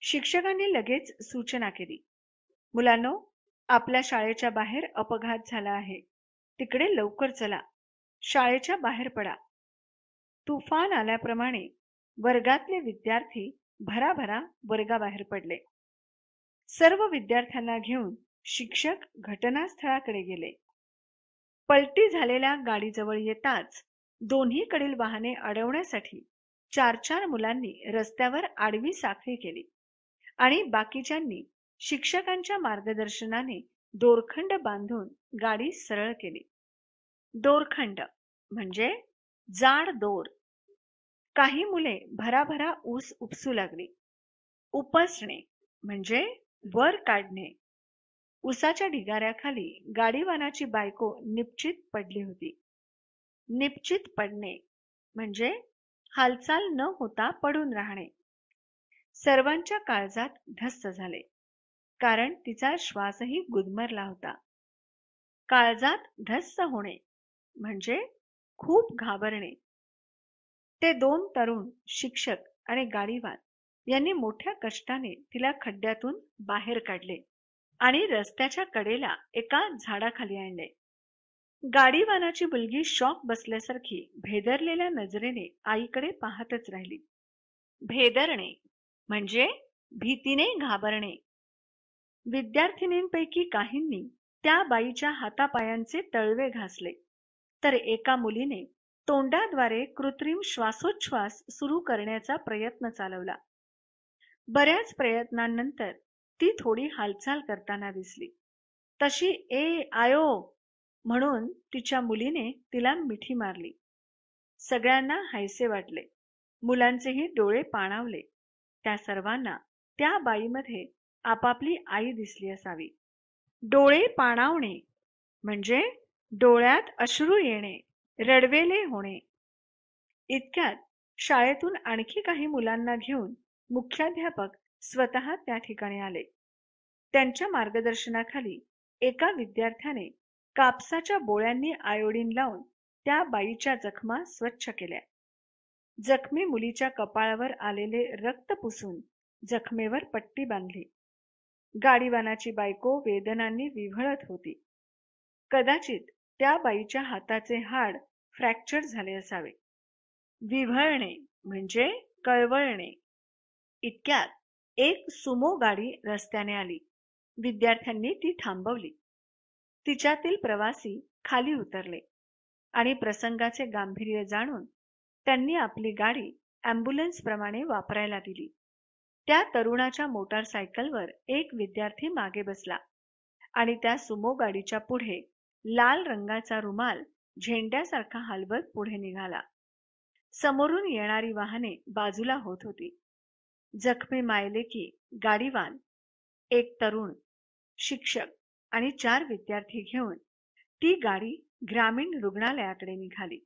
शिक्षकांनी लगेच सूचना केली. मुलांनो, आपल्या शाळेच्या बाहेर अपघात झाला आहे. तिकडे लवकर चला. शाळेच्या बाहेर पडा. तुफान आल्याप्रमाणे वर्गातले विद्यार्थी भराभरा वर्गाबाहेर पडले. सर्व विद्यार्थ्यांना घेऊन शिक्षक घटनास्थळाकडे गेले. पलटी झालेल्या गाडीजवळ येताच दोन्हीकडील वाहने अडवण्यासाठी चार चार मुलांनी रस्त्यावर आडवी साखळी केली आणि बाकीच्यांनी शिक्षकांच्या मार्गदर्शनाने दोरखंड बांधून गाडी सरळ केली. दोरखंड म्हणजे जाड दोर. काही मुले भराभरा ऊस उपसू लागली. उपसणे म्हणजे वर काढणे. उसाच्या ढिगाऱ्याखाली गाडीवानाची बायको निपचित पडली होती. निपचित पडणे म्हणजे हालचाल न होता पडून राहणे. सर्वांच्या काळजात धस्स झाले, कारण तिचा श्वासही गुदमरला होता. काळजात धस्स होणे म्हणजे खूप घाबरणे. ते दोन तरुण शिक्षक आणि गाडीवान यांनी मोठ्या कष्टाने तिला खड्ड्यातून बाहेर काढले आणि रस्त्याच्या कडेला एका झाडाखाली आणले. गाडीवानाची मुलगी शॉक बसल्यासारखी भेदरलेल्या नजरेने आईकडे पाहतच राहिली. भेदरणे म्हणजे भीतीने घाबरणे. विद्यार्थिनींपैकी काहींनी त्या बाईच्या हातापायांचे तळवे घासले, तर एका मुलीने तोंडाद्वारे कृत्रिम श्वासोच्छ्वास सुरू करण्याचा प्रयत्न चालवला. बऱ्याच प्रयत्नांनंतर ती थोडी हालचाल करताना दिसली. तशी ए आयो म्हणून तिच्या मुलीने तिला मिठी मारली. सगळ्यांना हायसे वाटले. मुलांचेही डोळे पाणावले. त्या सर्वांना त्या बाईमध्ये आपापली आई दिसली असावी. डोळे पाणावणे म्हणजे डोळ्यात अश्रू येणे, रडवेले होणे. इतक्यात शाळेतून आणखी काही मुलांना घेऊन मुख्याध्यापक स्वतः त्या ठिकाणी आले. त्यांच्या मार्गदर्शनाखाली एका विद्यार्थ्याने कापसाच्या बोळ्यांनी आयोडीन लावून त्या बाईच्या जखमा स्वच्छ केल्या. जखमी मुलीच्या कपाळावर आलेले रक्त पुसून जखमेवर पट्टी बांधली. गाडीवानाची बायको वेदनांनी विव्हळत होती. कदाचित त्या बाईच्या हाताचे हाड फ्रॅक्चर झाले असावे. विव्हळणे म्हणजे कळवळणे. इतक्यात एक सुमो गाडी रस्त्याने आली. विद्यार्थ्यांनी ती थांबवली. तिच्यातील प्रवासी खाली उतरले आणि प्रसंगाचे गांभीर्य जाणून त्यांनी आपली गाडी ॲम्ब्युलन्स प्रमाणे वापरायला दिली. त्या तरुणाच्या मोटारसायकलवर एक विद्यार्थी मागे बसला आणि त्या सुमो गाडीच्या पुढे लाल रंगाचा रुमाल झेंड्यासारखा हलवत पुढे निघाला. समोरून येणारी वाहने बाजूला होत होती. जखमी मायलेकी, गाडीवान, एक तरुण, शिक्षक आणि 4 विद्यार्थी घेऊन ती गाडी ग्रामीण रुग्णालयाकडे निघाली.